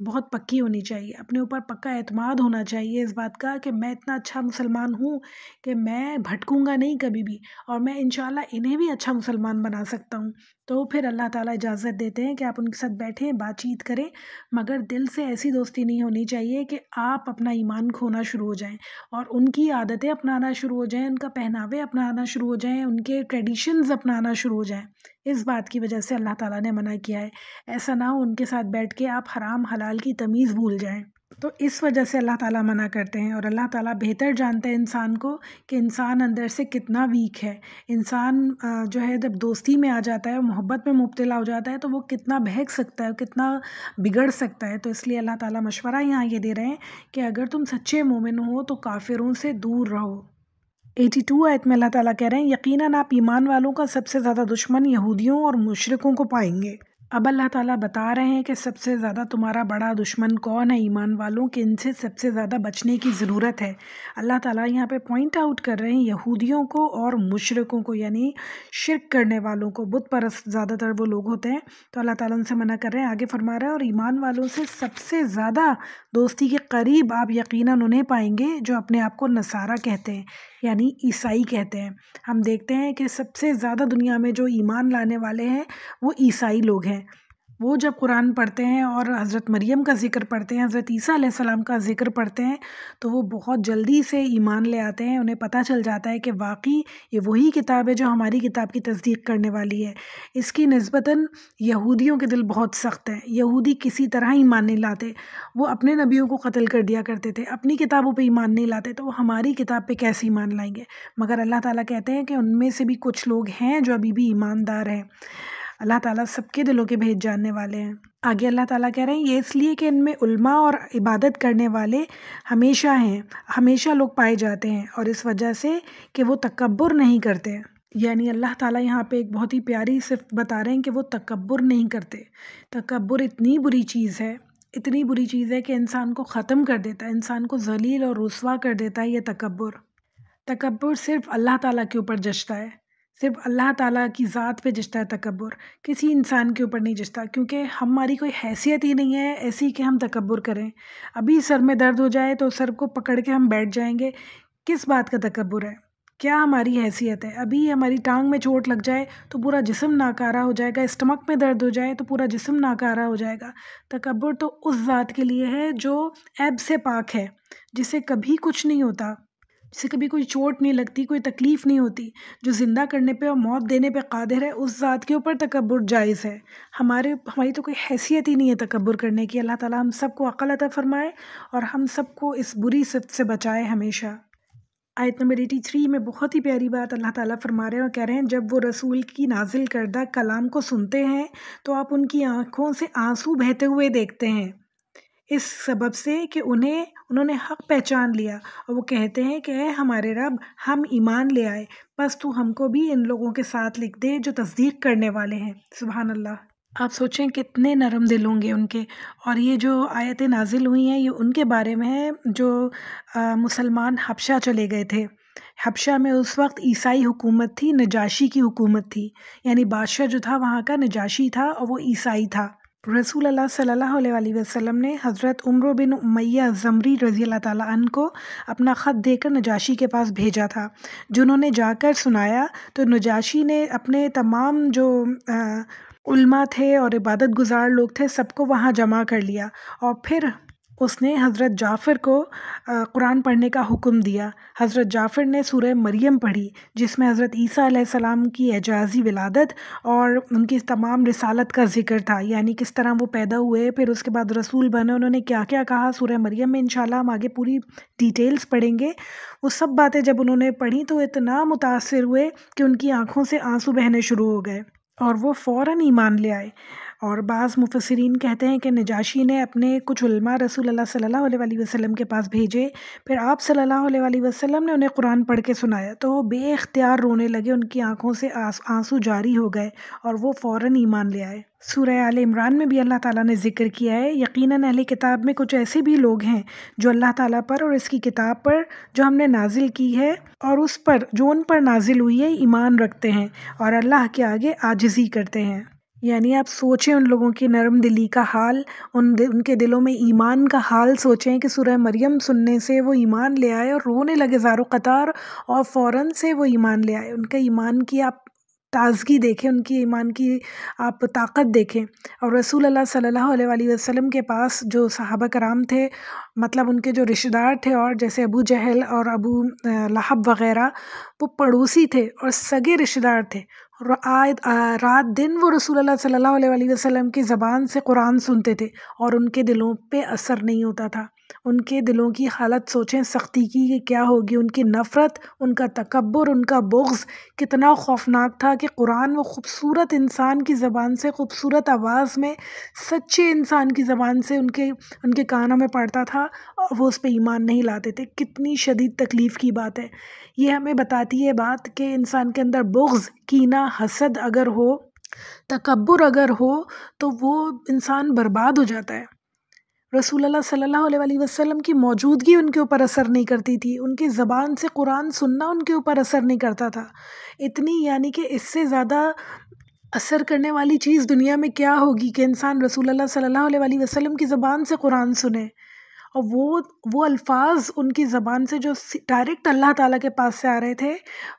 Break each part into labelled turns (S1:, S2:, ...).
S1: بہت پکی ہونی چاہیے، اپنے اوپر پکا اعتماد ہونا چاہیے اس بات کا کہ میں اتنا اچھا مسلمان ہوں کہ میں بھٹکوں گا نہیں کبھی بھی، اور میں انشاءاللہ انہیں بھی اچھا مسلمان بنا سکتا ہوں۔ تو پھر اللہ تعالیٰ اجازت دیتے ہیں کہ آپ ان کے ساتھ بیٹھیں، بات چیت کریں، مگر دل سے ایسی دوستی نہیں ہونی چاہیے کہ آپ اپنا ایمان کھونا شروع ہو جائیں اور ان کی عادتیں اپنانا شروع ہو جائیں، ان کا پہناوے اپنانا شروع ہو جائیں، ان کے ٹریڈیشنز اپنانا شروع ہو جائیں۔ اس بات کی وجہ سے اللہ تعالیٰ نے منع کیا ہے، ایسا نہ ہو ان کے ساتھ بیٹھ کے آپ حرام حلال کی تمیز بھول جائیں۔ تو اس وجہ سے اللہ تعالیٰ منع کرتے ہیں، اور اللہ تعالیٰ بہتر جانتے ہیں انسان کو کہ انسان اندر سے کتنا ویک ہے۔ انسان جو ہے جب دوستی میں آ جاتا ہے، محبت میں مبتلا ہو جاتا ہے، تو وہ کتنا بہک سکتا ہے، کتنا بگڑ سکتا ہے۔ تو اس لیے اللہ تعالیٰ مشورہ یہاں یہ دے رہے ہیں کہ اگر تم سچے مومن ہو تو کافروں سے دور رہو۔ 82 آیت میں اللہ تعالیٰ کہہ رہے ہیں یقیناً آپ ایمان والوں کا سب سے زیادہ دشمن یہودیوں اور مشرکوں کو پائیں گے۔ اب اللہ تعالیٰ بتا رہے ہیں کہ سب سے زیادہ تمہارا بڑا دشمن کون ہے ایمان والوں، کہ ان سے سب سے زیادہ بچنے کی ضرورت ہے۔ اللہ تعالیٰ یہاں پہ پوائنٹ آؤٹ کر رہے ہیں یہودیوں کو اور مشرکوں کو، یعنی شرک کرنے والوں کو، بت پرست زیادہ تر وہ لوگ ہوتے ہیں، تو اللہ تعالیٰ ان سے منع کر رہے ہیں۔ آگے فرما رہے ہیں اور ایمان والوں سے سب سے زیادہ دوستی کے قریب آپ یقیناً انہیں پائیں گے جو اپنے آپ کو نصارہ کہتے ہیں، یعنی عیسائی کہتے ہیں۔ ہم دیکھتے ہیں کہ سب سے زیادہ دنیا میں جو ایمان لانے والے ہیں وہ عیسائی لوگ ہیں۔ وہ جب قرآن پڑھتے ہیں اور حضرت مریم کا ذکر پڑھتے ہیں، حضرت عیسیٰ علیہ السلام کا ذکر پڑھتے ہیں، تو وہ بہت جلدی سے ایمان لے آتے ہیں۔ انہیں پتہ چل جاتا ہے کہ واقعی یہ وہی کتاب ہے جو ہماری کتاب کی تصدیق کرنے والی ہے۔ اس کی نسبتاً یہودیوں کے دل بہت سخت ہیں۔ یہودی کسی طرح ایمان نہیں لاتے، وہ اپنے نبیوں کو قتل کر دیا کرتے تھے، اپنی کتابوں پہ ایمان نہیں لاتے، تو وہ ہماری کتاب پہ کیسے ایمان لائیں گے؟ مگر اللہ تعالیٰ کہتے ہیں کہ ان میں سے بھی کچھ لوگ ہیں جو ابھی بھی ایماندار ہیں۔ اللہ تعالیٰ سب کے دلوں کے بھید جاننے والے ہیں۔ آگے اللہ تعالیٰ کہہ رہے ہیں یہ اس لیے کہ ان میں علماء اور عبادت کرنے والے ہمیشہ ہیں، ہمیشہ لوگ پائے جاتے ہیں، اور اس وجہ سے کہ وہ تکبر نہیں کرتے۔ یعنی اللہ تعالیٰ یہاں پہ ایک بہت ہی پیاری صفت بتا رہے ہیں کہ وہ تکبر نہیں کرتے۔ تکبر اتنی بری چیز ہے، اتنی بری چیز ہے کہ انسان کو ختم کر دیتا ہے، انسان کو ذلیل اور رسوا کر دیتا ہے۔ یہ تکبر صرف اللہ تعالیٰ کے اوپر جچتا ہے، صرف اللہ تعالیٰ کی ذات پہ جچتا ہے تکبر، کسی انسان کے اوپر نہیں جچتا، کیونکہ ہماری کوئی حیثیت ہی نہیں ہے ایسی کہ ہم تکبر کریں۔ ابھی سر میں درد ہو جائے تو سر کو پکڑ کے ہم بیٹھ جائیں گے، کس بات کا تکبر ہے؟ کیا ہماری حیثیت ہے؟ ابھی ہماری ٹانگ میں چوٹ لگ جائے تو پورا جسم ناکارہ ہو جائے گا، اسٹمک میں درد ہو جائے تو پورا جسم ناکارہ ہو جائے گا۔ تکبر تو اس ذات کے لیے ہے جو عیب سے پاک ہے، جسے کبھی کچھ نہیں ہوتا، جسے کبھی کوئی چوٹ نہیں لگتی، کوئی تکلیف نہیں ہوتی، جو زندہ کرنے پہ اور موت دینے پہ قادر ہے، اس ذات کے اوپر تکبر جائز ہے۔ ہماری تو کوئی حیثیت ہی نہیں ہے تکبر کرنے کی۔ اللہ تعالیٰ ہم سب کو عقل عطا فرمائے اور ہم سب کو اس بری صفت سے بچائے ہمیشہ۔ آیت نمبر 83 میں بہت ہی پیاری بات اللہ تعالیٰ فرما رہے ہیں اور کہہ رہے ہیں جب وہ رسول کی نازل کردہ کلام کو سنتے ہیں تو آپ ان کی آنکھوں سے آنسو بہتے ہوئے دیکھتے ہیں، اس سبب سے کہ انہوں نے حق پہچان لیا، اور وہ کہتے ہیں کہ اے ہمارے رب، ہم ایمان لے آئے، بس تو ہم کو بھی ان لوگوں کے ساتھ لکھ دے جو تصدیق کرنے والے ہیں۔ سبحان اللہ! آپ سوچیں کتنے نرم دل ہوں گے ان کے۔ اور یہ جو آیتیں نازل ہوئی ہیں یہ ان کے بارے میں ہے جو مسلمان حبشہ چلے گئے تھے۔ حبشہ میں اس وقت عیسائی حکومت تھی، نجاشی کی حکومت تھی، یعنی بادشاہ جو تھا وہاں کا نجاشی تھا اور وہ عیسائی تھا۔ رسول اللہ صلی اللہ علیہ وسلم نے حضرت عمرو بن امیہ زمری رضی اللہ تعالیٰ عنہ کو اپنا خط دے کر نجاشی کے پاس بھیجا تھا، جنہوں نے جا کر سنایا تو نجاشی نے اپنے تمام جو علماء تھے اور عبادت گزار لوگ تھے سب کو وہاں جمع کر لیا، اور پھر اس نے حضرت جعفر کو قرآن پڑھنے کا حکم دیا۔ حضرت جعفر نے سورہ مریم پڑھی جس میں حضرت عیسیٰ علیہ السلام کی اعجازی ولادت اور ان کی تمام رسالت کا ذکر تھا، یعنی کس طرح وہ پیدا ہوئے، پھر اس کے بعد رسول بنے، انہوں نے کیا کیا کہا۔ سورہ مریم میں انشاءاللہ ہم آگے پوری ڈیٹیلز پڑھیں گے۔ وہ سب باتیں جب انہوں نے پڑھی تو اتنا متاثر ہوئے کہ ان کی آنکھوں سے آنسو بہنے شروع ہو گئے اور وہ فوراً ایمان لے آئے۔ اور بعض مفسرین کہتے ہیں کہ نجاشی نے اپنے کچھ علماء رسول اللہ صلی اللہ علیہ وسلم کے پاس بھیجے، پھر آپ صلی اللہ علیہ وسلم نے انہیں قرآن پڑھ کے سنایا تو وہ بے اختیار رونے لگے، ان کی آنکھوں سے آنسو جاری ہو گئے اور وہ فوراً ایمان لے آئے۔ سورہ آل عمران میں بھی اللہ تعالیٰ نے ذکر کیا ہے یقیناً اہل کتاب میں کچھ ایسے بھی لوگ ہیں جو اللہ تعالیٰ پر اور اس کی کتاب پر جو ہم نے نازل کی ہے اور اس پر جو ان پر نازل ہوئی ہے ایمان رکھتے ہیں اور اللہ کے آگے عاجزی کرتے ہیں۔ یعنی آپ سوچیں ان لوگوں کی نرم دلی کا حال، ان کے دلوں میں ایمان کا حال سوچیں کہ سورہ مریم سننے سے وہ ایمان لے آئے اور رونے لگے زار و قطار، اور فوراً سے وہ ایمان لے آئے۔ ان کے ایمان کی آپ تازگی دیکھیں، ان کی ایمان کی آپ طاقت دیکھیں۔ اور رسول اللہ صلی اللہ علیہ وآلہ وسلم کے پاس جو صحابہ کرام تھے، مطلب ان کے جو رشتہ دار تھے، اور جیسے ابو جہل اور ابو لہب وغیرہ، وہ پڑوسی تھے اور سگے رشتہ دار تھے، رات دن وہ رسول اللہ صلی اللہ علیہ وآلہ وسلم کی زبان سے قرآن سنتے تھے، اور ان کے دلوں پہ اثر نہیں ہوتا تھا۔ ان کے دلوں کی حالت سوچیں سختی کی کہ کیا ہوگی، ان کی نفرت، ان کا تکبر، ان کا بغض کتنا خوفناک تھا کہ قرآن وہ خوبصورت انسان کی زبان سے، خوبصورت آواز میں، سچے انسان کی زبان سے ان کے کانوں میں پڑتا تھا، اور وہ اس پہ ایمان نہیں لاتے تھے۔ کتنی شدید تکلیف کی بات ہے۔ یہ ہمیں بتاتی ہے بات کہ انسان کے اندر بغض، کینہ، حسد اگر ہو، تکبر اگر ہو، تو وہ انسان برباد ہو جاتا ہے۔ رسول اللہ صلی اللہ علیہ وآلہ وسلم کی موجودگی ان کے اوپر اثر نہیں کرتی تھی، ان کی زبان سے قرآن سننا ان کے اوپر اثر نہیں کرتا تھا۔ اتنی، یعنی کہ اس سے زیادہ اثر کرنے والی چیز دنیا میں کیا ہوگی کہ انسان رسول اللہ صلی اللہ علیہ وآلہ وسلم کی زبان سے قرآن سنے، اور وہ الفاظ ان کی زبان سے جو ڈائریکٹ اللہ تعالیٰ کے پاس سے آ رہے تھے،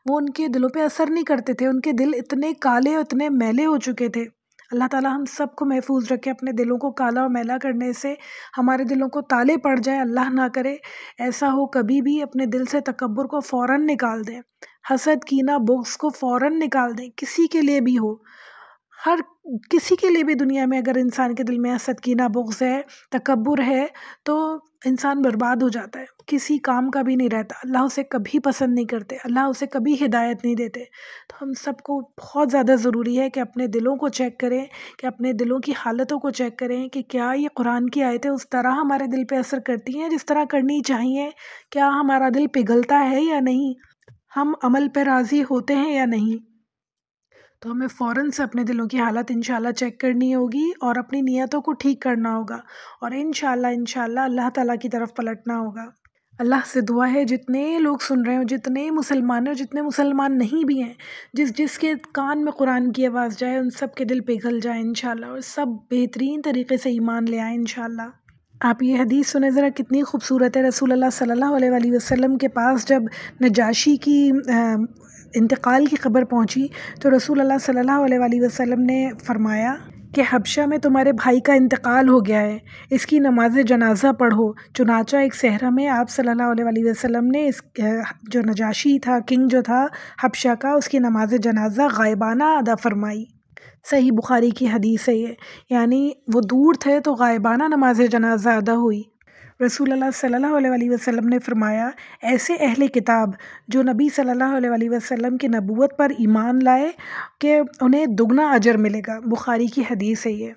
S1: وہ ان کے دلوں پہ اثر نہیں کرتے تھے۔ ان کے دل اتنے کالے اور اتنے میلے ہو چکے تھے۔ اللہ تعالیٰ ہم سب کو محفوظ رکھے اپنے دلوں کو کالا اور میلا کرنے سے، ہمارے دلوں کو تالے پڑ جائے، اللہ نہ کرے ایسا ہو کبھی بھی۔ اپنے دل سے تکبر کو فوراً نکال دیں، حسد، کینہ، بغض کو فوراً نکال دیں، کسی کے لیے بھی ہو، ہر کسی کے لیے بھی دنیا میں اگر انسان کے دل میں حسد، کینہ، بغض ہے، تکبر ہے، تو انسان برباد ہو جاتا ہے، کسی کام کا بھی نہیں رہتا۔ اللہ اسے کبھی پسند نہیں کرتے، اللہ اسے کبھی ہدایت نہیں دیتے۔ تو ہم سب کو بہت زیادہ ضروری ہے کہ اپنے دلوں کو چیک کریں، کہ اپنے دلوں کی حالتوں کو چیک کریں کہ کیا یہ قرآن کی آیتیں اس طرح ہمارے دل پہ اثر کرتی ہیں جس طرح کرنی چاہیے، کیا ہمارا دل پگھلتا ہے یا نہیں، ہم عمل پہ راضی ہوتے ہیں یا نہیں۔ تو ہمیں فوراً سے اپنے دلوں کی حالت انشاءاللہ چیک کرنی ہوگی اور اپنی نیتوں کو ٹھیک کرنا ہوگا، اور انشاءاللہ اللہ تعالیٰ کی طرف پلٹنا ہوگا۔ اللہ سے دعا ہے جتنے لوگ سن رہے ہوں، جتنے مسلمان ہیں اور جتنے مسلمان نہیں بھی ہیں، جس کے کان میں قرآن کی آواز جائے، ان سب کے دل پگھل جائیں انشاءاللہ، اور سب بہترین طریقے سے ایمان لے آئیں انشاءاللہ۔ آپ یہ حدیث سنیں ذرا، کتنی خوبصورت ہے۔ رسول اللہ صلی اللہ علیہ وآلہ وسلم کے پاس جب نجاشی کی انتقال کی خبر پہنچی، تو رسول اللہ صلی اللہ علیہ وآلہ وسلم نے فرمایا کہ حبشہ میں تمہارے بھائی کا انتقال ہو گیا ہے، اس کی نماز جنازہ پڑھو۔ چنانچہ ایک صحرا میں آپ صلی اللہ علیہ وآلہ وسلم نے اس جو نجاشی تھا، کنگ جو تھا حبشہ کا، اس کی نماز جنازہ غائبانہ ادا فرمائی۔ صحیح بخاری کی حدیث ہے یہ، یعنی وہ دور تھے تو غائبانہ نماز جنازہ ادا ہوئی۔ رسول اللہ صلی اللہ علیہ وآلہ وسلم نے فرمایا، ایسے اہل کتاب جو نبی صلی اللہ علیہ وآلہ وسلم کی نبوت پر ایمان لائے کہ انہیں دگنا اجر ملے گا۔ بخاری کی حدیث ہے یہ۔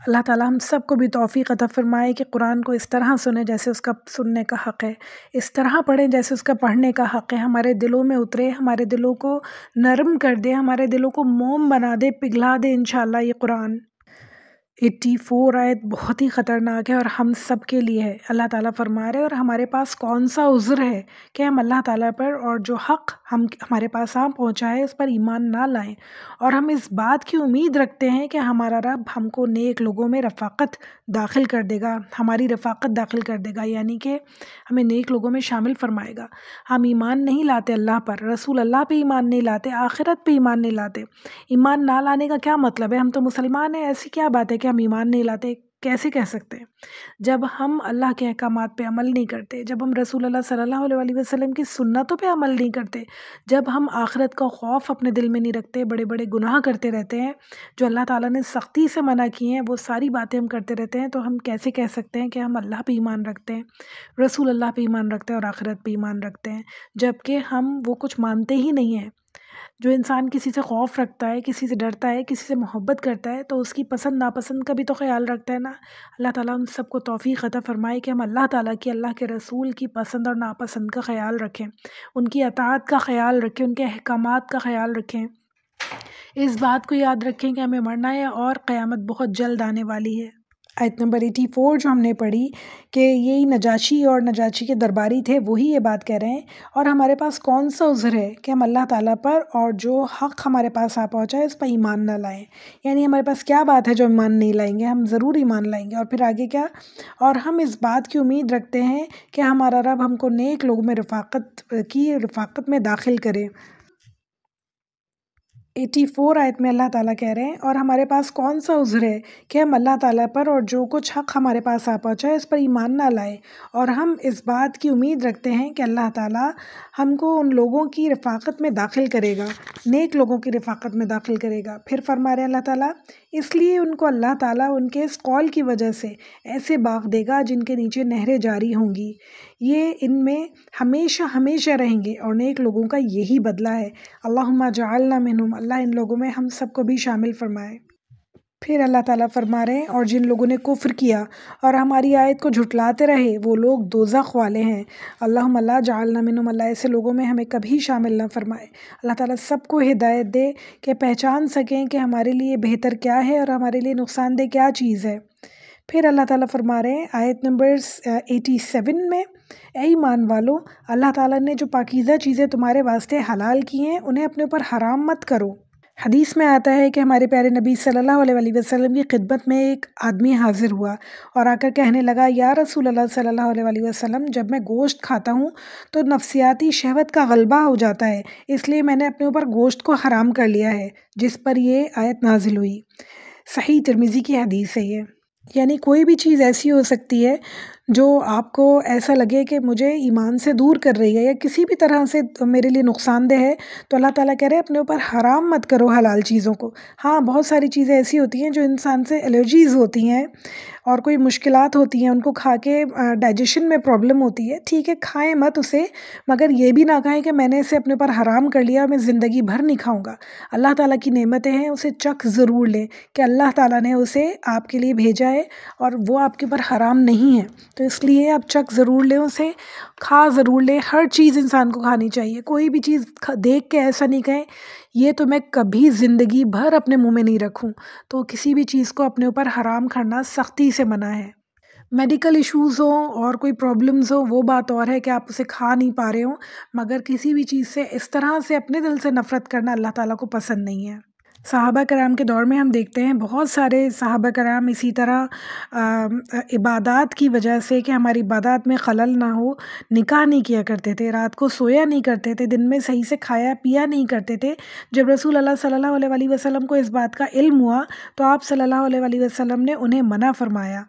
S1: اللہ تعالیٰ ہم سب کو بھی توفیق عطا فرمائے کہ قرآن کو اس طرح سنیں جیسے اس کا سننے کا حق ہے، اس طرح پڑھیں جیسے اس کا پڑھنے کا حق ہے، ہمارے دلوں میں اترے، ہمارے دلوں کو نرم کر دے، ہمارے دلوں کو موم بنا دے، پگھلا دے انشاءاللہ یہ قرآن۔ 84 آیت بہت ہی خطرناک ہے اور ہم سب کے لیے ہے۔ اللہ تعالیٰ فرما رہے اور ہمارے پاس کون سا عذر ہے کہ ہم اللہ تعالیٰ پر اور جو حق ہمارے پاس پہنچا ہے اس پر ایمان نہ لائیں، اور ہم اس بات کی امید رکھتے ہیں کہ ہمارا رب ہم کو نیک لوگوں میں رفاقت داخل کر دے گا، ہماری رفاقت داخل کر دے گا، یعنی کہ ہمیں نیک لوگوں میں شامل فرمائے گا۔ ہم ایمان نہیں لاتے اللہ پر، رسول اللہ پہ ایمان نہیں لاتے، آخرت پہ ایمان نہیں لاتے۔ ایمان نہ لانے کا کیا مطلب ہے؟ ہم تو مسلمان ہیں، ایسی کیا بات ہے کہ ہم ایمان نہیں لاتے؟ کیسے کہہ سکتے ہیں؟ جب ہم اللہ کے احکامات پہ عمل نہیں کرتے، جب ہم رسول اللہ صلی اللہ علیہ وآلہ وسلم کی سنتوں پہ عمل نہیں کرتے، جب ہم آخرت کا خوف اپنے دل میں نہیں رکھتے، بڑے بڑے گناہ کرتے رہتے ہیں جو اللہ تعالیٰ نے سختی سے منع کیے ہیں، وہ ساری باتیں ہم کرتے رہتے ہیں، تو ہم کیسے کہہ سکتے ہیں کہ ہم اللہ پہ ایمان رکھتے ہیں، رسول اللہ پہ ایمان رکھتے ہیں اور آخرت پہ ایمان رکھتے ہیں، جبکہ ہم وہ کچھ مانتے ہی نہیں ہیں۔ جو انسان کسی سے خوف رکھتا ہے، کسی سے ڈرتا ہے، کسی سے محبت کرتا ہے، تو اس کی پسند ناپسند کا بھی تو خیال رکھتا ہے نا۔ اللہ تعالیٰ ہم سب کو توفیق عطا فرمائے کہ ہم اللہ تعالیٰ کی، اللہ کے رسول کی پسند اور ناپسند کا خیال رکھیں، ان کی اطاعت کا خیال رکھیں، ان کے احکامات کا خیال رکھیں۔ اس بات کو یاد رکھیں کہ ہمیں مرنا ہے اور قیامت بہت جلد آنے والی ہے۔ آیت نمبر 84 جو ہم نے پڑھی کہ یہی نجاشی اور نجاشی کے درباری تھے، وہی یہ بات کہہ رہے ہیں، اور ہمارے پاس کون سا عذر ہے کہ ہم اللہ تعالیٰ پر اور جو حق ہمارے پاس آ پہنچا ہے اس پر ایمان نہ لائیں. یعنی ہمارے پاس کیا بات ہے جو ایمان نہیں لائیں گے، ہم ضرور ایمان لائیں گے. اور پھر آگے کیا، اور ہم اس بات کی امید رکھتے ہیں کہ ہمارا رب ہم کو نیک لوگوں میں رفاقت میں داخل کرے. 84 آیت میں اللہ تعالیٰ کہہ رہے ہیں، اور ہمارے پاس کون سا عذر ہے کہ ہم اللہ تعالیٰ پر اور جو کچھ حق ہمارے پاس آ پہنچا ہے اس پر ایمان نہ لائیں، اور ہم اس بات کی امید رکھتے ہیں کہ اللہ تعالیٰ ہم کو ان لوگوں کی رفاقت میں داخل کرے گا، نیک لوگوں کی رفاقت میں داخل کرے گا. پھر فرما رہے ہیں اللہ تعالیٰ، اس لیے ان کو اللہ تعالیٰ ان کے اس قول کی وجہ سے ایسے باغ دے گا جن کے نیچے نہریں جاری ہوں گی، یہ ان میں ہمیشہ ہمیشہ رہیں گے، اور نیک لوگوں کا یہی بدلہ ہے. اللہم جعلنا منہم، اللہ ان لوگوں میں ہم سب کو بھی شامل فرمائے. پھر اللہ تعالیٰ فرما رہے ہیں، اور جن لوگوں نے کفر کیا اور ہماری آیت کو جھٹلاتے رہے وہ لوگ دوزخ والے ہیں. اللہم لا جعلنا منہم، اللہ ایسے لوگوں میں ہمیں کبھی شامل نہ فرمائے. اللہ تعالیٰ سب کو ہدایت دے کہ پہچان سکیں کہ ہمارے لیے بہتر کیا ہے اور ہمارے لیے نقصان دہ کیا چیز ہے. پھر اللہ تعالیٰ فرما رہے ہیں آیت نمبر 87 میں، اے ایمان والو، اللہ تعالیٰ نے جو پاکیزہ چیزیں تمہارے واسطے حلال کی ہیں انہیں اپنے اوپر حرام مت کرو. حدیث میں آتا ہے کہ ہمارے پیارے نبی صلی اللہ علیہ وسلم کی خدمت میں ایک آدمی حاضر ہوا اور آ کر کہنے لگا، یا رسول اللہ صلی اللہ علیہ وسلم، جب میں گوشت کھاتا ہوں تو نفسیاتی شہوت کا غلبہ ہو جاتا ہے، اس لیے میں نے اپنے اوپر گوشت کو حرام کر لیا ہے. جس پر یہ آیت نازل ہوئی. صحیح ترمذی کی حدیث ہے یہ. یعنی کوئی بھی چیز ایسی ہو سکتی ہے جو آپ کو ایسا لگے کہ مجھے ایمان سے دور کر رہی ہے یا کسی بھی طرح سے میرے لیے نقصان دہ ہے، تو اللہ تعالیٰ کہہ رہے ہیں اپنے اوپر حرام مت کرو حلال چیزوں کو. ہاں، بہت ساری چیزیں ایسی ہوتی ہیں جو انسان سے الرجیز ہوتی ہیں اور کوئی مشکلات ہوتی ہیں، ان کو کھا کے ڈائجیشن میں پرابلم ہوتی ہے، ٹھیک ہے، کھائیں مت اسے، مگر یہ بھی نہ کہیں کہ میں نے اسے اپنے اوپر حرام کر لیا، میں زندگی بھر نہیں کھاؤں گا. اللہ تعالیٰ کی نعمتیں ہیں، اسے چکھ ضرور لیں کہ اللہ تعالیٰ نے اسے آپ کے لیے بھیجا ہے اور وہ آپ کے اوپر حرام نہیں ہے، تو اس لیے آپ چکھ ضرور لیں، اسے کھا ضرور لیں. ہر چیز انسان کو کھانی چاہیے، کوئی بھی چیز دیکھ کے ایسا نہیں کہیں یہ تو میں کبھی زندگی بھر اپنے منہ میں نہیں رکھوں. تو کسی بھی چیز کو اپنے اوپر حرام کرنا سختی سے منع ہے. میڈیکل ایشوز ہوں اور کوئی پرابلمز ہوں وہ بات اور ہے کہ آپ اسے کھا نہیں پا رہے ہوں، مگر کسی بھی چیز سے اس طرح سے اپنے دل سے نفرت کرنا اللہ تعالیٰ کو پسند نہیں ہے. صحابہ کرام کے دور میں ہم دیکھتے ہیں بہت سارے صحابہ کرام اسی طرح عبادات کی وجہ سے کہ ہماری عبادات میں خلل نہ ہو، نکاح نہیں کیا کرتے تھے، رات کو سویا نہیں کرتے تھے، دن میں صحیح سے کھایا پیا نہیں کرتے تھے. جب رسول اللہ صلی اللہ علیہ وسلم کو اس بات کا علم ہوا تو آپ صلی اللہ علیہ وسلم نے انہیں منع فرمایا.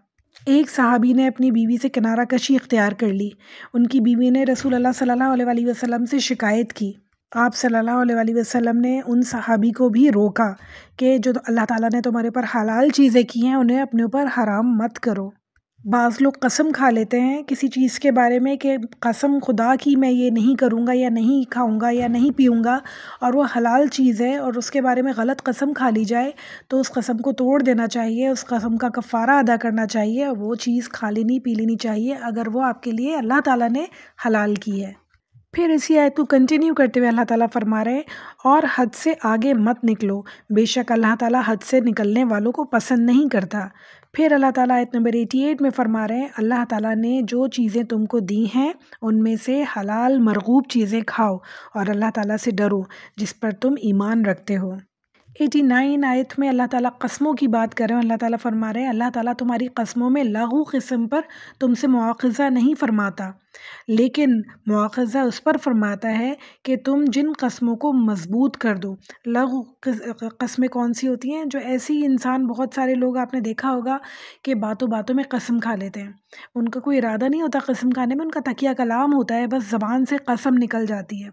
S1: ایک صحابی نے اپنی بیوی سے کنارہ کشی اختیار کر لی. ان کی بیوی نے رسول اللہ صلی اللہ علیہ وسلم سے شکایت کی. آپ صلی اللہ علیہ وسلم نے ان صحابی کو بھی روکا کہ جو اللہ تعالیٰ نے تمہارے اوپر حلال چیزیں کی ہیں انہیں اپنے اوپر حرام مت کرو. بعض لوگ قسم کھا لیتے ہیں کسی چیز کے بارے میں کہ قسم خدا کی میں یہ نہیں کروں گا یا نہیں کھاؤں گا یا نہیں پیوں گا، اور وہ حلال چیز ہے اور اس کے بارے میں غلط قسم کھا لی جائے تو اس قسم کو توڑ دینا چاہیے، اس قسم کا کفارہ ادا کرنا چاہیے، اور وہ چیز کھا لینی پی لینی چاہیے اگر وہ آپ کے لیے اللہ تعالیٰ نے حلال کی ہے. پھر اسی آیت کو کنٹینیو کرتے ہوئے اللہ تعالیٰ فرما رہے ہیں، اور حد سے آگے مت نکلو، بے شک اللہ تعالیٰ حد سے نکلنے والوں کو پسند نہیں کرتا. پھر اللہ تعالیٰ آیت نمبر 88 میں فرما رہے ہیں، اللہ تعالیٰ نے جو چیزیں تم کو دی ہیں ان میں سے حلال مرغوب چیزیں کھاؤ اور اللہ تعالیٰ سے ڈرو جس پر تم ایمان رکھتے ہو. 89 آیت میں اللہ تعالیٰ قسموں کی بات کر رہے ہیں. اللہ تعالیٰ فرما رہے ہیں اللہ تعالیٰ تمہاری قسموں میں لغو قسم پر تم سے مواخذہ نہیں فرماتا، لیکن مواخذہ اس پر فرماتا ہے کہ تم جن قسموں کو مضبوط کر دو. لغو قسمیں کون سی ہوتی ہیں؟ جو ایسی انسان، بہت سارے لوگ آپ نے دیکھا ہوگا کہ باتوں باتوں میں قسم کھا لیتے ہیں، ان کا کوئی ارادہ نہیں ہوتا قسم کھانے میں، ان کا تکیہ کلام ہوتا ہے، بس زبان سے قسم نکل جاتی ہے،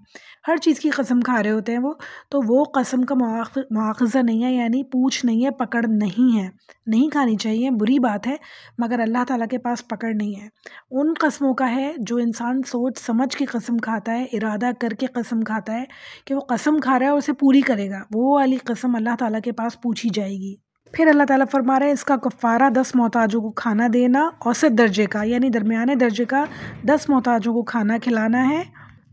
S1: ہر چیز کی قسم کھا رہے ہوتے ہیں وہ. تو وہ قسم کا مواخذہ نہیں ہے، یعنی پوچھ نہیں ہے، پکڑ نہیں ہے، نہیں کھانی چاہیے، بری بات ہے، مگر اللہ تعالیٰ کے پاس پکڑ نہیں ہے. ان قسموں کا ہے جو انسان سوچ سمجھ کے قسم کھاتا ہے، ارادہ کر کے قسم کھاتا ہے کہ وہ قسم کھا رہا ہے اور اسے پوری کرے گا، وہ والی قسم اللہ تعالیٰ کے پاس پوچھی جائے گی. پھر اللہ تعالیٰ فرما رہے ہیں اس کا کفارہ 10 محتاجوں کو کھانا دینا، اوسط درجے کا یعنی درمیانے درجے کا 10 محتاجوں کو کھانا کھلانا ہے.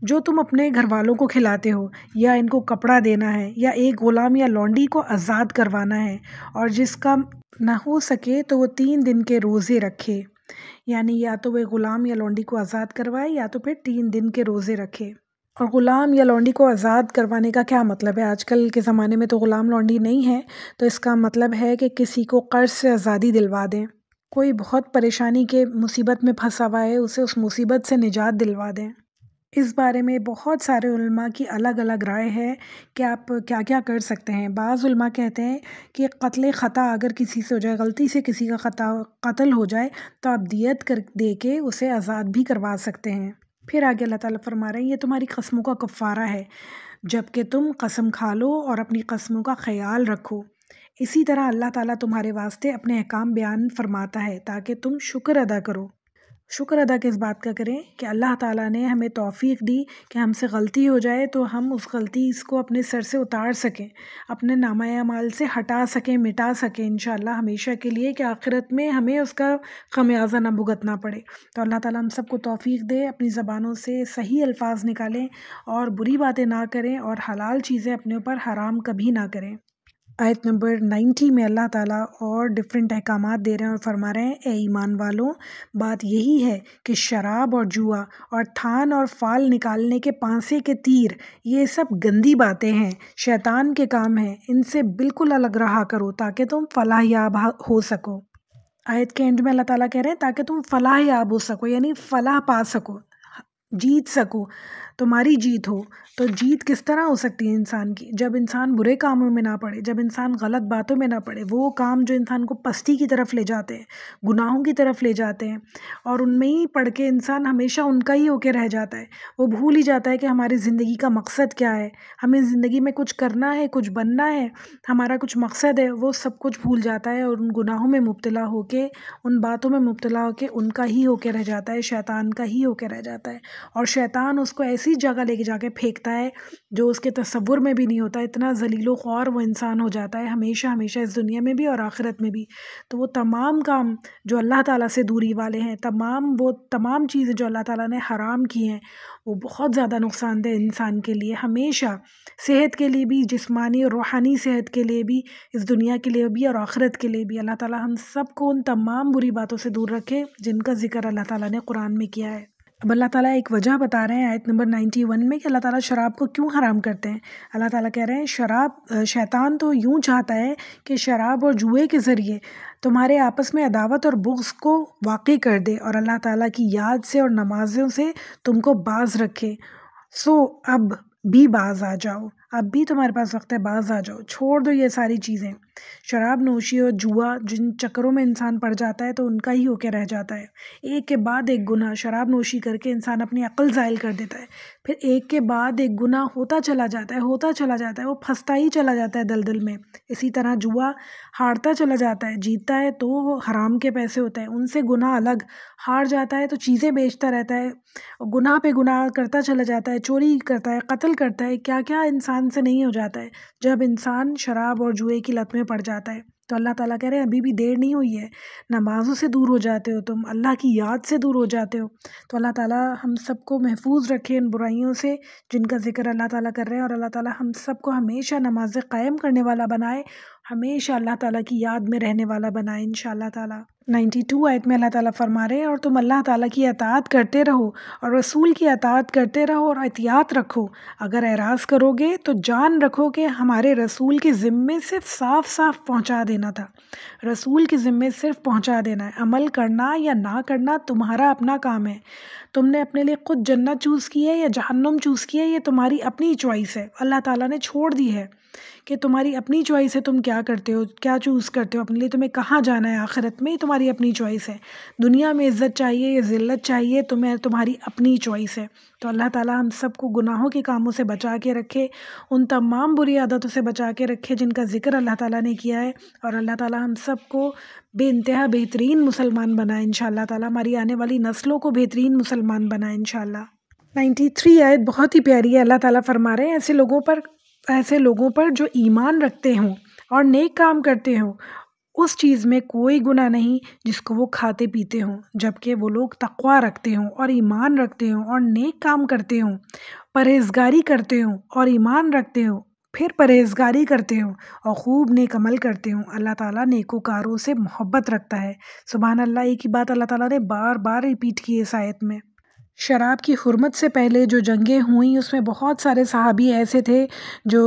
S1: جو تم اپنے گھر والوں کو کھلاتے ہو، یا ان کو کپڑا دینا ہے، یا ایک غلام یا لونڈی کو آزاد کروانا ہے، اور جس کا نہ ہو سکے تو وہ 3 دن کے روزے رکھے. یعنی یا تو وہ غلام یا لونڈی کو آزاد کروائے، یا تو پھر 3 دن کے روزے رکھے. اور غلام یا لونڈی کو آزاد کروانے کا کیا مطلب ہے؟ آج کل کے زمانے میں تو غلام لونڈی نہیں ہے، تو اس کا مطلب ہے کہ کسی کو قرض سے آزادی دلوا دیں. کوئی بہت پریشانی کے مصیبت میں پھنسا ہوا ہے، اسے اس مصیبت سے نجات دلوا دیں. اس بارے میں بہت سارے علماء کی الگ الگ رائے ہے کہ آپ کیا کیا کر سکتے ہیں. بعض علماء کہتے ہیں کہ قتل خطا اگر کسی سے ہو جائے، غلطی سے کسی کا قتل ہو جائے، تو آپ دیت دے کے اسے آزاد بھی کروا سکتے ہیں. پھر آگے اللہ تعالیٰ فرما رہے ہیں یہ تمہاری قسموں کا کفارہ ہے جب کہ تم قسم کھا لو اور اپنی قسموں کا خیال رکھو. اسی طرح اللہ تعالیٰ تمہارے واسطے اپنے احکام بیان فرماتا ہے تاکہ تم شکر ادا کرو. شکر ادا کس بات کا کریں کہ اللہ تعالیٰ نے ہمیں توفیق دی کہ ہم سے غلطی ہو جائے تو ہم اس غلطی کو اپنے سر سے اتار سکیں، اپنے نامہ اعمال سے ہٹا سکیں، مٹا سکیں انشاءاللہ ہمیشہ کے لیے، کہ آخرت میں ہمیں اس کا خمیازہ نہ بھگتنا پڑے. تو اللہ تعالیٰ ہم سب کو توفیق دے، اپنی زبانوں سے صحیح الفاظ نکالیں اور بری باتیں نہ کریں، اور حلال چیزیں اپنے اوپر حرام کبھی نہ کریں. آیت نمبر 90 میں اللہ تعالیٰ اور ڈفرینٹ احکامات دے رہے ہیں اور فرما رہے ہیں اے ایمان والوں، بات یہی ہے کہ شراب اور جوا اور تھان اور فال نکالنے کے پانسے کے تیر، یہ سب گندی باتیں ہیں، شیطان کے کام ہیں، ان سے بالکل الگ رہا کرو تاکہ تم فلاح یاب ہو سکو. آیت کے اینڈ میں اللہ تعالیٰ کہہ رہے ہیں تاکہ تم فلاح یاب ہو سکو، یعنی فلاح پا سکو، جیت سکو، تمہاری جیت ہو. تو جیت کس طرح ہو سکتی ہے انسان کی؟ جب انسان برے کاموں میں نہ پڑے، جب انسان غلط باتوں میں نہ پڑے، وہ کام جو انسان کو پستی کی طرف لے جاتے ہیں، گناہوں کی طرف لے جاتے ہیں، اور ان میں ہی پڑھ کے انسان ہمیشہ ان کا ہی ہو کے رہ جاتا ہے. وہ بھول ہی جاتا ہے کہ ہماری زندگی کا مقصد کیا ہے، ہمیں زندگی میں کچھ کرنا ہے، کچھ بننا ہے، ہمارا کچھ مقصد ہے. وہ سب کچھ بھول جاتا ہے اور ان گناہوں میں مبتلا ہو کے، ان باتوں میں مبتلا ہو کے ان کا ہی ہو کے رہ جاتا ہے، شیطان کا ہی ہو کے رہ جاتا ہے. اور شیطان اس کو ایسی جگہ لے کے جا کے پھینکتا ہے جو اس کے تصور میں بھی نہیں ہوتا. اتنا ذلیل و خوار وہ انسان ہو جاتا ہے ہمیشہ ہمیشہ، اس دنیا میں بھی اور آخرت میں بھی. تو وہ تمام کام جو اللہ تعالیٰ سے دوری والے ہیں، وہ تمام چیزیں جو اللہ تعالیٰ نے حرام کی ہیں، وہ بہت زیادہ نقصان دہ انسان کے لیے، ہمیشہ صحت کے لیے بھی، جسمانی اور روحانی صحت کے لیے بھی، اس دنیا کے لیے بھی اور آخرت کے لیے بھی. اللہ تعالیٰ ہم سب کو ان تمام بری باتوں سے دور رکھے جن کا ذکر اللہ تعالیٰ نے قرآن میں کیا ہے. اب اللہ تعالیٰ ایک وجہ بتا رہے ہیں آیت نمبر 91 میں کہ اللہ تعالیٰ شراب کو کیوں حرام کرتے ہیں. اللہ تعالیٰ کہہ رہے ہیں شیطان تو یوں چاہتا ہے کہ شراب اور جوئے کے ذریعے تمہارے آپس میں عداوت اور بغض کو واقع کر دے، اور اللہ تعالیٰ کی یاد سے اور نمازوں سے تم کو باز رکھے. اب بھی باز آ جاؤ، اب بھی تمہارے پاس وقت ہے، باز آ جاؤ، چھوڑ دو یہ ساری چیزیں. شراب نوشی اور جوا جن چکروں میں انسان پڑ جاتا ہے تو ان کا ہی ہو کے رہ جاتا ہے. ایک کے بعد ایک گناہ، شراب نوشی کر کے انسان اپنی عقل زائل کر دیتا ہے، پھر ایک کے بعد ایک گناہ ہوتا چلا جاتا ہے، وہ پھنستا ہی چلا جاتا ہے دلدل میں. اسی طرح جوا ہارتا چلا جاتا ہے، جیتتا ہے تو وہ حرام کے پیسے ہوتے ہیں، ان سے گناہ الگ، ہار جاتا ہے تو چیزیں بیچتا رہتا ہے، گناہ پہ گناہ کرتا چلا جاتا ہے، چوری کرتا ہے، قتل کرتا ہے، کیا کیا انسان سے نہیں ہو جاتا ہے جب انسان شراب اور جوئے کی لت میں پڑ جاتا ہے. تو اللہ تعالیٰ کہہ رہے ہیں ابھی بھی دیر نہیں ہوئی ہے، نمازوں سے دور ہو جاتے ہو تم، اللہ کی یاد سے دور ہو جاتے ہو. تو اللہ تعالیٰ ہم سب کو محفوظ رکھے ان برائیوں سے جن کا ذکر اللہ تعالیٰ کر رہے ہیں، اور اللہ تعالیٰ ہم سب کو ہمیشہ نماز قائم کرنے والا بنائے، ہمیشہ اللہ تعالیٰ کی یاد میں رہنے والا بنائے انشاءاللہ تعالیٰ. 92 آیت میں اللہ تعالیٰ فرما رہے ہیں اور تم اللہ تعالیٰ کی اطاعت کرتے رہو اور رسول کی اطاعت کرتے رہو اور احتیاط رکھو. اگر اعراض کرو گے تو جان رکھو کہ ہمارے رسول کے ذمے صرف صاف صاف پہنچا دینا تھا. رسول کے ذمے صرف پہنچا دینا ہے، عمل کرنا یا نہ کرنا تمہارا اپنا کام ہے. تم نے اپنے لیے خود جنت چوز کی ہے یا جہنم چوز کی ہے، یہ تمہاری اپنی چوائس ہے، اللہ تعالیٰ نے چھوڑ دی ہے کہ تمہاری اپنی چوائس ہے، تم کیا کرتے ہو، کیا چوز کرتے ہو اپنے لیے، تمہیں کہاں جانا ہے آخرت میں، تمہاری اپنی چوائس ہے. دنیا میں عزت چاہیے یا ذلت چاہیے تمہیں، تمہاری اپنی چوائس ہے. تو اللہ تعالیٰ ہم سب کو گناہوں کے کاموں سے بچا کے رکھے، ان تمام بری عادتوں سے بچا کے رکھے جن کا ذکر اللہ تعالیٰ نے کیا ہے، اور اللہ تعالیٰ ہم سب کو بے انتہا بہترین مسلمان بنائے انشاءاللہ تعالیٰ، ہماری آنے والی نسلوں کو بہترین مسلمان بنائے انشاءاللہ. 93 آیت بہت ہی پیاری ہے. اللہ تعالیٰ فرما رہے ہیں ایسے لوگوں پر جو ایمان رکھتے ہوں اور نیک کام کرتے ہوں اس چیز میں کوئی گناہ نہیں جس کو وہ کھاتے پیتے ہوں، جبکہ وہ لوگ تقوی رکھتے ہوں اور ایمان رکھتے ہوں اور نیک کام کرتے ہوں، پرہیزگاری کرتے ہوں اور ایمان رکھتے ہوں، پھر پرہیزگاری کرتے ہوں اور خوب نیک عمل کرتے ہوں۔ اللہ تعالیٰ نیکوکاروں سے محبت رکھتا ہے۔ سبحان اللہ، ایک ہی بات اللہ تعالیٰ نے بار بار ریپیٹ کی ہے اس آیت میں۔ شراب کی حرمت سے پہلے جو جنگیں ہوئیں اس میں بہت سارے صحابی ایسے تھے جو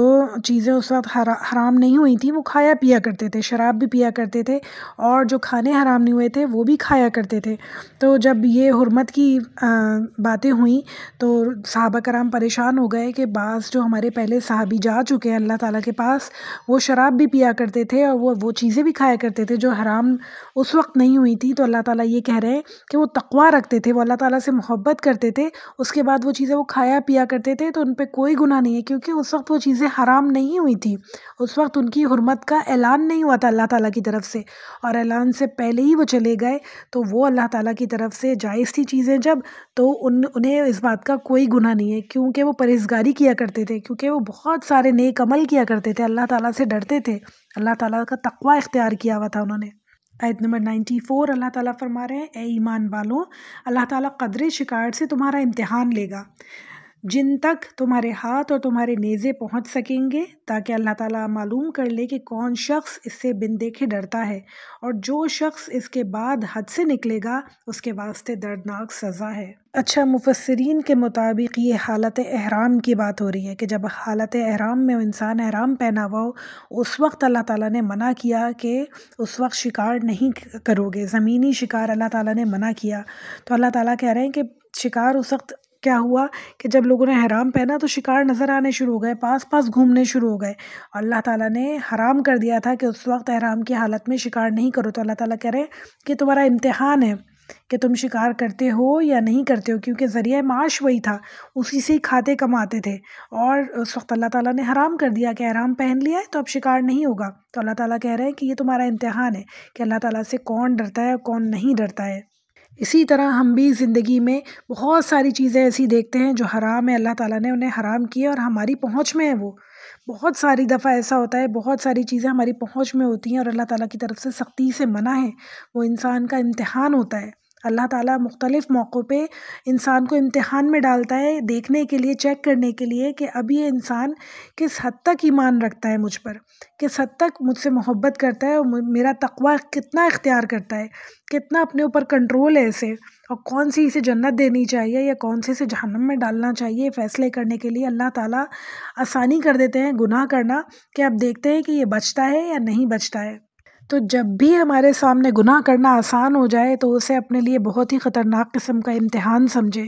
S1: چیزیں اس وقت حرام نہیں ہوئی تھیں وہ کھایا پیا کرتے تھے، شراب بھی پیا کرتے تھے، اور جو کھانے حرام نہیں ہوئے تھے وہ بھی کھایا کرتے تھے۔ تو جب یہ حرمت کی باتیں ہوئیں تو صحابہ کرام پریشان ہو گئے کہ بعض جو ہمارے پہلے صحابی جا چکے ہیں اللہ تعالیٰ کے پاس، وہ شراب بھی پیا کرتے تھے اور وہ چیزیں بھی کھایا کرتے تھے جو حرام اس وقت نہیں ہوئی تھی۔ تو اللہ تعالیٰ یہ کہہ رہے ہیں کہ وہ تقویٰ رکھتے تھے، وہ اللہ تعالیٰ سے محبت کرتے تھے، اس کے بعد وہ چیزیں وہ کھایا پیا کرتے تھے، تو ان پہ کوئی گناہ نہیں ہے، کیونکہ اس وقت وہ چیزیں حرام نہیں ہوئی تھی، اس وقت ان کی حرمت کا اعلان نہیں ہوا تھا اللہ تعالیٰ کی طرف سے، اور اعلان سے پہلے ہی وہ چلے گئے تو وہ اللہ تعالیٰ کی طرف سے جائز تھی چیزیں جب، تو انہیں اس بات کا کوئی گناہ نہیں ہے، کیونکہ وہ پرہیزگاری کیا کرتے تھے، کیونکہ وہ بہت سارے نیک عمل کیا کرتے تھے، اللہ تعالیٰ سے ڈرتے تھے، اللہ تعالیٰ کا تقوی اختیار کیا ہوا تھا انہوں نے۔ آیت نمبر 94 اللہ تعالیٰ فرما رہے ہیں، اے ایمان والوں، اللہ تعالیٰ قدرے شکار سے تمہارا امتحان لے گا، جن تک تمہارے ہاتھ اور تمہارے نیزے پہنچ سکیں گے، تاکہ اللہ تعالیٰ معلوم کر لے کہ کون شخص اس سے بن دیکھے ڈرتا ہے، اور جو شخص اس کے بعد حد سے نکلے گا اس کے واسطے دردناک سزا ہے۔ اچھا، مفسرین کے مطابق یہ حالت احرام کی بات ہو رہی ہے کہ جب حالت احرام میں انسان احرام پہنا ہوا ہو، اس وقت اللہ تعالیٰ نے منع کیا کہ اس وقت شکار نہیں کرو گے، زمینی شکار اللہ تعالیٰ نے منع کیا۔ تو اللہ تعالیٰ کہہ رہے ہیں کہ شکار اس وقت کیا ہوا کہ جب لوگوں نے احرام پہنا تو شکار نظر آنے شروع ہو گئے، پاس پاس گھومنے شروع ہو گئے، اور اللہ تعالیٰ نے حرام کر دیا تھا کہ اس وقت احرام کی حالت میں شکار نہیں کرو۔ تو اللہ تعالیٰ کہہ رہے ہیں کہ تمہارا امتحان ہے کہ تم شکار کرتے ہو یا نہیں کرتے ہو، کیونکہ ذریعہ معاش وہی تھا، اسی سے کھاتے کماتے تھے، اور اس وقت اللہ تعالیٰ نے حرام کر دیا کہ احرام پہن لیا ہے تو اب شکار نہیں ہوگا۔ تو اللہ تعالیٰ کہہ رہے ہیں کہ یہ تمہارا امتحان ہے کہ اللہ تعالیٰ سے کون ڈرتا ہے اور کون نہیں ڈرتا ہے۔ اسی طرح ہم بھی زندگی میں بہت ساری چیزیں ایسی دیکھتے ہیں جو حرام ہے، اللہ تعالیٰ نے انہیں حرام کیا اور ہماری پہنچ میں ہے، وہ بہت ساری دفعہ ایسا ہوتا ہے، بہت ساری چیزیں ہماری پہنچ میں ہوتی ہیں اور اللہ تعالیٰ کی طرف سے سختی سے منع ہے، وہ انسان کا امتحان ہوتا ہے۔ اللہ تعالیٰ مختلف موقعوں پہ انسان کو امتحان میں ڈالتا ہے، دیکھنے کے لیے، چیک کرنے کے لیے کہ اب یہ انسان کس حد تک ایمان رکھتا ہے مجھ پر، کس حد تک مجھ سے محبت کرتا ہے اور میرا تقوی کتنا اختیار کرتا ہے، کتنا اپنے اوپر کنٹرول ہے اسے، اور کون سی اسے جنت دینی چاہیے یا کون سے اسے جہنم میں ڈالنا چاہیے۔ فیصلے کرنے کے لیے اللہ تعالیٰ آسانی کر دیتے ہیں گناہ کرنا، کہ اب دیکھتے ہیں کہ یہ بچتا ہے یا نہیں بچتا ہے۔ تو جب بھی ہمارے سامنے گناہ کرنا آسان ہو جائے تو اسے اپنے لیے بہت ہی خطرناک قسم کا امتحان سمجھے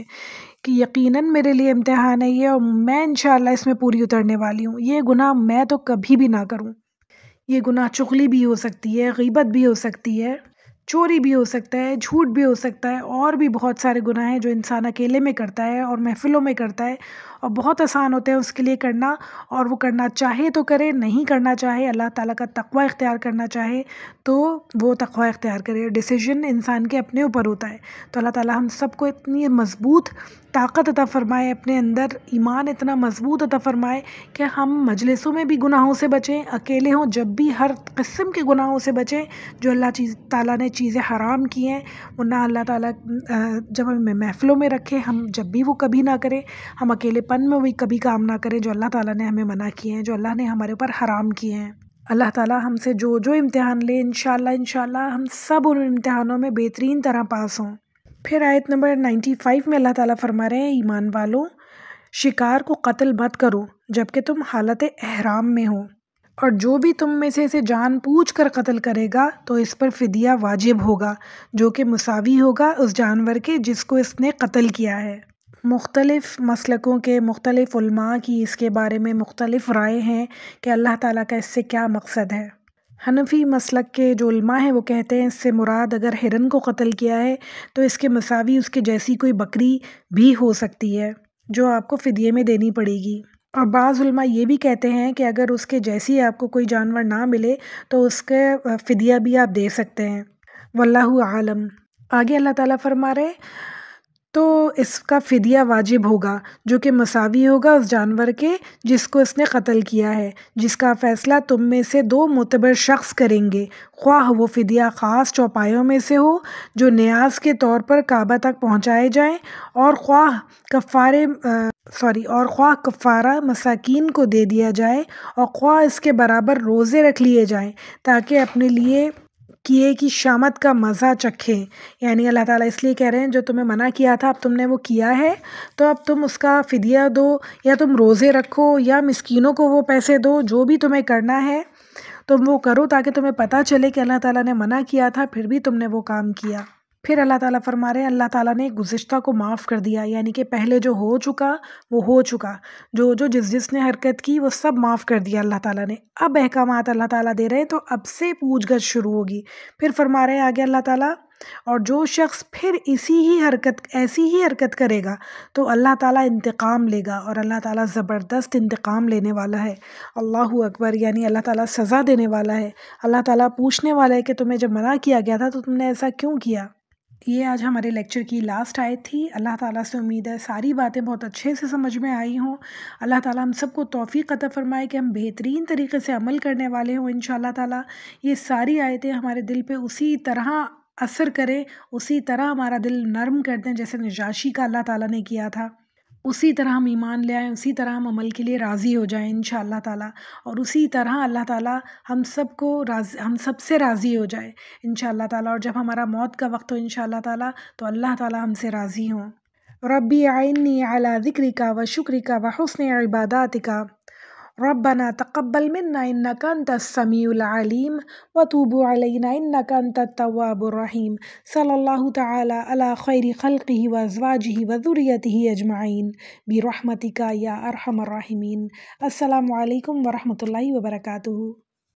S1: کہ یقیناً میرے لیے امتحان ہے یہ، اور میں انشاءاللہ اس میں پوری اترنے والی ہوں، یہ گناہ میں تو کبھی بھی نہ کروں۔ یہ گناہ چغلی بھی ہو سکتی ہے، غیبت بھی ہو سکتی ہے، چوری بھی ہو سکتا ہے، جھوٹ بھی ہو سکتا ہے، اور بھی بہت سارے گناہ ہیں جو انسان اکیلے میں کرتا ہے اور محفلوں میں کرتا ہے، اور بہت آسان ہوتے ہیں اس کے لیے کرنا، اور وہ کرنا چاہے تو کرے، نہیں کرنا چاہے، اللہ تعالیٰ کا تقوی اختیار کرنا چاہے تو وہ تقوی اختیار کرے، ڈیسیژن انسان کے اپنے اوپر ہوتا ہے۔ تو اللہ تعالیٰ ہم سب کو اتنی مضبوط طاقت عطا فرمائے، اپنے اندر ایمان اتنا مضبوط عطا فرمائے کہ ہم مجلسوں میں بھی گناہوں سے بچیں، اکیلے ہوں جب بھی ہر قسم کے گناہوں سے بچیں جو اللہ تعالیٰ نے چیزیں حرام کی ہیں، ورنہ اللہ تعالیٰ جب ہمیں محفلوں میں رکھے ہم جب بھی وہ کبھی نہ کریں، ہم اکیلے پن میں بھی کبھی کام نہ کریں جو اللہ تعالیٰ نے ہمیں منع کیے ہیں، جو اللہ نے ہمارے اوپر حرام کیے ہیں۔ اللہ تعالیٰ ہم سے جو جو امتحان لے انشاءاللہ ہم سب ان امتحانوں میں بہترین طرح پاس ہوں۔ پھر آیت نمبر 95 میں اللہ تعالیٰ فرما رہے ہیں، ایمان والوں، شکار کو قتل مت کرو جبکہ تم حالت احرام میں ہو، اور جو بھی تم میں سے اسے جان بوجھ کر قتل کرے گا تو اس پر فدیہ واجب ہوگا، جو کہ مساوی ہوگا اس جانور کے جس کو اس نے قتل کیا ہے۔ مختلف مسلکوں کے مختلف علماء کی اس کے بارے میں مختلف رائے ہیں کہ اللہ تعالیٰ کا اس سے کیا مقصد ہے۔ حنفی مسلک کے جو علماء ہیں وہ کہتے ہیں اس سے مراد اگر ہرن کو قتل کیا ہے تو اس کے مساوی اس کے جیسی کوئی بکری بھی ہو سکتی ہے جو آپ کو فدیے میں دینی پڑے گی، اور بعض علماء یہ بھی کہتے ہیں کہ اگر اس کے جیسی آپ کو کوئی جانور نہ ملے تو اس کے فدیہ بھی آپ دے سکتے ہیں، واللہ عالم۔ آگے اللہ تعالیٰ فرما رہے تو اس کا فدیہ واجب ہوگا، جو کہ مساوی ہوگا اس جانور کے جس کو اس نے قتل کیا ہے، جس کا فیصلہ تم میں سے 2 معتبر شخص کریں گے، خواہ وہ فدیہ خاص چوپایوں میں سے ہو جو نیاز کے طور پر کعبہ تک پہنچائے جائیں، اور خواہ کفارہ مساکین کو دے دیا جائے، اور خواہ اس کے برابر روزے رکھ لیے جائیں تاکہ اپنے لیے کیے کی شامت کا مزہ چکھیں۔ یعنی اللہ تعالیٰ اس لیے کہہ رہے ہیں جو تمہیں منع کیا تھا اب تم نے وہ کیا ہے، تو اب تم اس کا فدیہ دو، یا تم روزے رکھو، یا مسکینوں کو وہ پیسے دو، جو بھی تمہیں کرنا ہے تم وہ کرو، تاکہ تمہیں پتہ چلے کہ اللہ تعالیٰ نے منع کیا تھا پھر بھی تم نے وہ کام کیا۔ پھر اللہ تعالیٰ فرما رہے ہیں اللہ تعالیٰ نے گزشتہ کو معاف کر دیا، یعنی کہ پہلے جو ہو چکا وہ ہو چکا، جس نے حرکت کی وہ سب معاف کر دیا اللہ تعالیٰ نے۔ اب احکامات اللہ تعالیٰ دے رہے ہیں، تو اب سے پوچھ گچھ شروع ہوگی۔ پھر فرما رہے ہیں آگے اللہ تعالیٰ، اور جو شخص پھر ایسی ہی حرکت کرے گا تو اللہ تعالیٰ انتقام لے گا، اور اللہ تعالیٰ زبردست انتقام لینے والا ہے۔ اللہ اکبر، یعنی اللہ تعالیٰ سزا دینے والا ہے۔ اللہ تعالیٰ پوچھنے والا ہے کہ تمہیں جب منع کیا گیا تھا تو تم نے ایسا کیوں کیا۔ یہ آج ہمارے لیکچر کی لاسٹ آیت تھی۔ اللہ تعالیٰ سے امید ہے ساری باتیں بہت اچھے سے سمجھ میں آئی ہوں۔ اللہ تعالیٰ ہم سب کو توفیق عطا فرمائے کہ ہم بہترین طریقے سے عمل کرنے والے ہوں انشاءاللہ تعالیٰ۔ یہ ساری آیتیں ہمارے دل پہ اسی طرح اثر کریں، اسی طرح ہمارا دل نرم کر دیں جیسے نجاشی کا اللہ تعالیٰ نے کیا تھا، اسی طرح ہم ایمان لے آئیں، اسی طرح ہم عمل کے لیے راضی ہو جائیں انشاءاللہ تعالیٰ، اور اسی طرح اللہ تعالیٰ ہم سب سے راضی ہو جائے انشاءاللہ تعالیٰ، اور جب ہمارا موت کا وقت ہو انشاءاللہ تعالیٰ تو اللہ تعالیٰ ہم سے راضی ہوں۔ ربی اعنی علی ذکرک و شکرک و حسن عباداتک، ربنا تقبل منا انك انت السميع العليم وتوب علينا انك انت التواب الرحيم، صلى الله تعالى على خير خلقه وازواجه وذريته اجمعين برحمتك يا ارحم الراحمين۔ السلام علیکم ورحمۃ اللہ وبرکاتہ۔